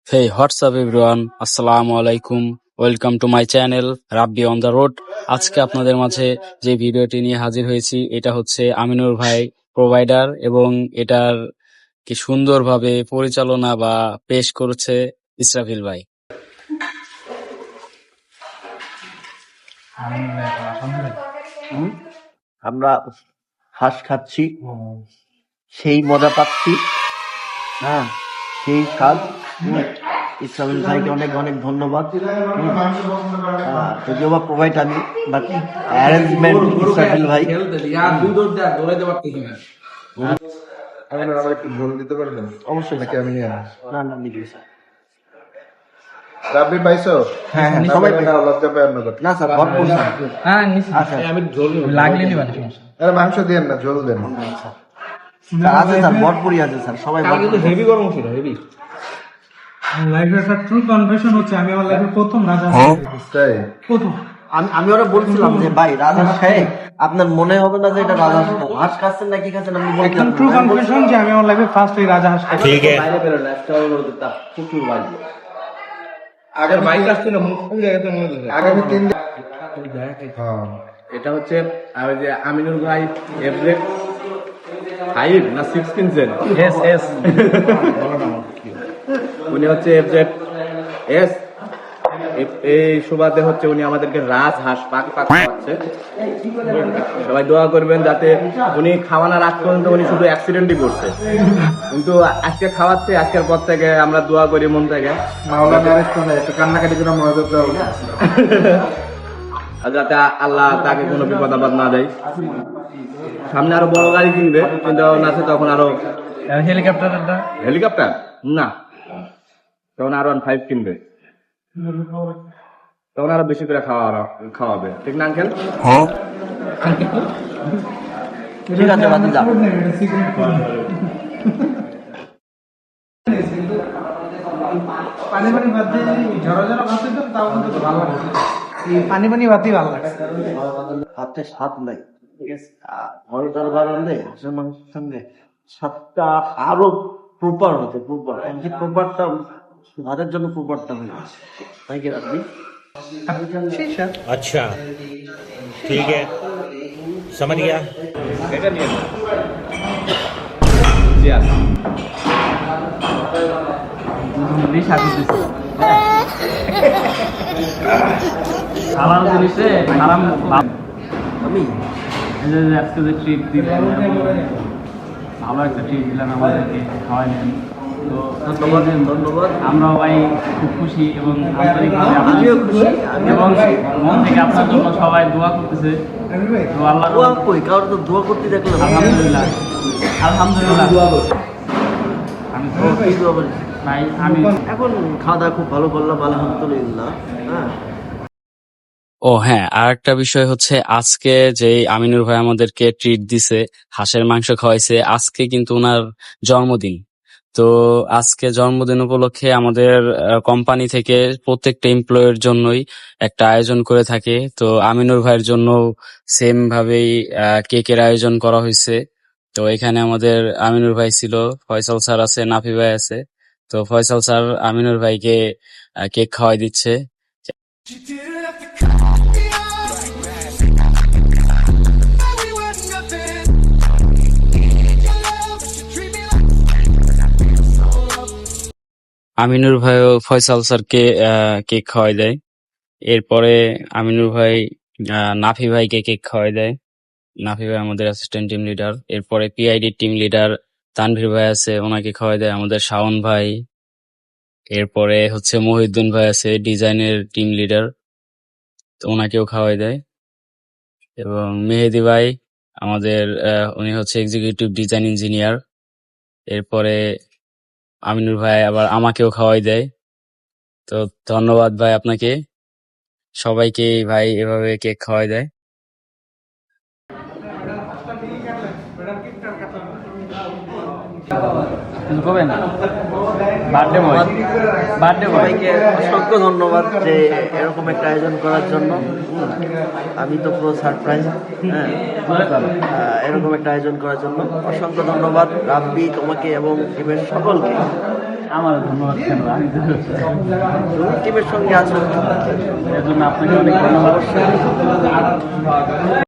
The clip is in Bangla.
Hey, what's up everyone? আসসালামু আলাইকুম। Welcome to my channel Rabbi on the road. আজকে আপনাদের মাঝে যে ভিডিওটি নিয়ে হাজির হয়েছি এটা হচ্ছে আমিনুর ভাই প্রোভাইডার এবং এটার কি সুন্দরভাবে পরিচালনা বা পেশ করেছে ইসরাফিল ভাই। আমরা হাঁস খাচ্ছি, সেই মজা পাচ্ছি। হ্যাঁ, সেই স্বাদ। ইসলামিল ভাইকে অনেক অনেক ধন্যবাদ। যদিও বা প্রোভাইড আমি, বাট অ্যারেঞ্জমেন্ট ইসরাফিল ভাই। একটু ঝোল দিতে পারবেন? অবশ্যই নাকি আমি নিয়ে না না নিবি স্যার। রাব্বি পাইছো? হ্যাঁ হ্যাঁ, না সবাই পাইলে না, লজ্জা পায় অন্য কথা। না স্যার, ভরপুর স্যার। আচ্ছা আমি ঝোল লাগলে নিবেন সমস্যা। আরে মাংস দিয়েন না, ঝোল দেন। স্যার আছে স্যার, ভরপুরই আছে স্যার, সবাই কালকে তো হেভি গরম ছিল, হেভি। লাইফের একটা ট্রু কনফেশন হচ্ছে আমি আমার লাইফের প্রথম রাজা তাই? প্রথম আমি ওরা বলছিলাম যে ভাই রাজা সাহেব, আপনার মনে হবে না যে এটা রাজা হাঁস খাচ্ছেন নাকি খাচ্ছেন, আমি একদম ট্রু কনফেশন যে আমি আমার লাইফে ফার্স্ট এই রাজা হাঁস খাইছি। বাইরে বেরোন একটা প্রচুর বাইরে। আগে বাইক আসছিল মুখ খুলে গেছে মনে হচ্ছে। আগামী 3 দিন। হ্যাঁ, এটা হচ্ছে আর ওই যে আমিনুল ভাই এফজেড 5 না 6 কিনছেন। এস উনি হচ্ছে এফজেড এস। এই সুবাদে হচ্ছে উনি আমাদেরকে রাজ হাঁস পাক খাওয়াচ্ছে। সবাই দোয়া করবেন যাতে উনি খাওয়ানোর আগ পর্যন্ত উনি শুধু অ্যাক্সিডেন্টই করছে, কিন্তু আজকে খাওয়াচ্ছে। আজকের পর থেকে আমরা দোয়া করি মন থেকে মাওলানা আরেস্ট করে একটু কান্নাকাটি করে মনোযোগ দাও। আর যাতে আল্লাহ তাকে কোনো বিপদ আপদ না দেয়। সামনে আরো বড় গাড়ি কিনবে, চিন্তা ভাবনা আছে, তখন আরো হেলিকপ্টার না, তখন আরো 1.5 কিনবে, তখন আরো বেশি করে খাওয়াবে। ঠিক না আঙ্কেল? ঠিক আছে বাতি যাবো। পানি পানি বাদ দিয়ে ঝরা ঝরা ভাত দিতাম তাও কিন্তু ভালো লাগছে। এই পানি পানি ভাতই ভালো লাগছে। হাতে স্বাদ নাই, ঠিক আছে। ঘরে তরকারি রান্ধে হাঁসের মাংসের সঙ্গে স্বাদটা আরো প্রপার হতে প্রপার, যে প্রপারটা ভাতের জন্য প্রপারটা হয়ে গেছে। তাই কি রাখবি? अच्छा ठीक है समझ गया। এটা নিয়ে নাও। জি আছে। হালাল জিনিসে হারাম লাভ। আমি এই যে আজকে যে ট্রিপ দিলেন, ভালো একটা ট্রিপ দিলেন আমাদেরকে, খাওয়াইলেন, তো ধন্যবাদ। আমরাও ভাই খুব খুশি এবং আন্তরিকভাবে আমিও খুশি। এবং মন থেকে আপনার জন্য সবাই দোয়া করতেছে। তো আল্লাহ দোয়া কই, কারোর তো দোয়া করতে দেখলাম। আলহামদুলিল্লাহ আলহামদুলিল্লাহ। আমি তো কি দোয়া করি? ভাই আমি এখন খাওয়া দাওয়া খুব ভালো করলাম, আলহামদুলিল্লাহ। হ্যাঁ, ও হ্যাঁ, আর একটা বিষয় হচ্ছে আজকে যে আমিনুর ভাই আমাদেরকে ট্রিট দিছে, হাঁসের মাংস খাওয়াইছে, আজকে কিন্তু ওনার জন্মদিন। তো আজকে জন্মদিন উপলক্ষে আমাদের কোম্পানি থেকে প্রত্যেকটা এমপ্লয়ের জন্যই একটা আয়োজন করে থাকে। তো আমিনুর ভাইয়ের জন্য সেম ভাবেই কেকের আয়োজন করা হয়েছে। তো এখানে আমাদের আমিনুর ভাই ছিল, ফয়সাল স্যার আছে, নাফি ভাই আছে। তো ফয়সাল স্যার আমিনুর ভাইকে কেক খাওয়াই দিচ্ছে। আমিনুর ভাইও ফয়সাল স্যারকে কেক খাওয়াই দেয়। এরপরে আমিনুর ভাই নাফি ভাইকে কেক খাওয়াই দেয়। নাফি ভাই আমাদের অ্যাসিস্ট্যান্ট টিম লিডার। এরপরে পিআইডি টিম লিডার তানভীর ভাই আছে, ওনাকে খাওয়াই দেয় আমাদের শাওন ভাই। এরপরে হচ্ছে মহিউদ্দিন ভাই আছে, ডিজাইনের টিম লিডার, তো ওনাকেও খাওয়াই দেয়। এবং মেহেদি ভাই আমাদের উনি হচ্ছে এক্সিকিউটিভ ডিজাইন ইঞ্জিনিয়ার। এরপরে আমিনুর ভাই আবার আমাকেও খাওয়াই দেয়। তো ধন্যবাদ ভাই আপনাকে, সবাইকে ভাই এভাবে কেক খাওয়াই দেয়। করবেন বার্থডে বয়, বার্থডে বয়। সবাইকে অসংখ্য ধন্যবাদ যে এরকম একটা আয়োজন করার জন্য। আমি তো পুরো সারপ্রাইজ। হ্যাঁ, এরকম একটা আয়োজন করার জন্য অসংখ্য ধন্যবাদ রাব্বি, তোমাকে এবং টিমের সকলকে। আমার ধন্যবাদ কেন আমি তো তুমি টিমের সঙ্গে আছো এর জন্য আপনাকে অনেক ধন্যবাদ।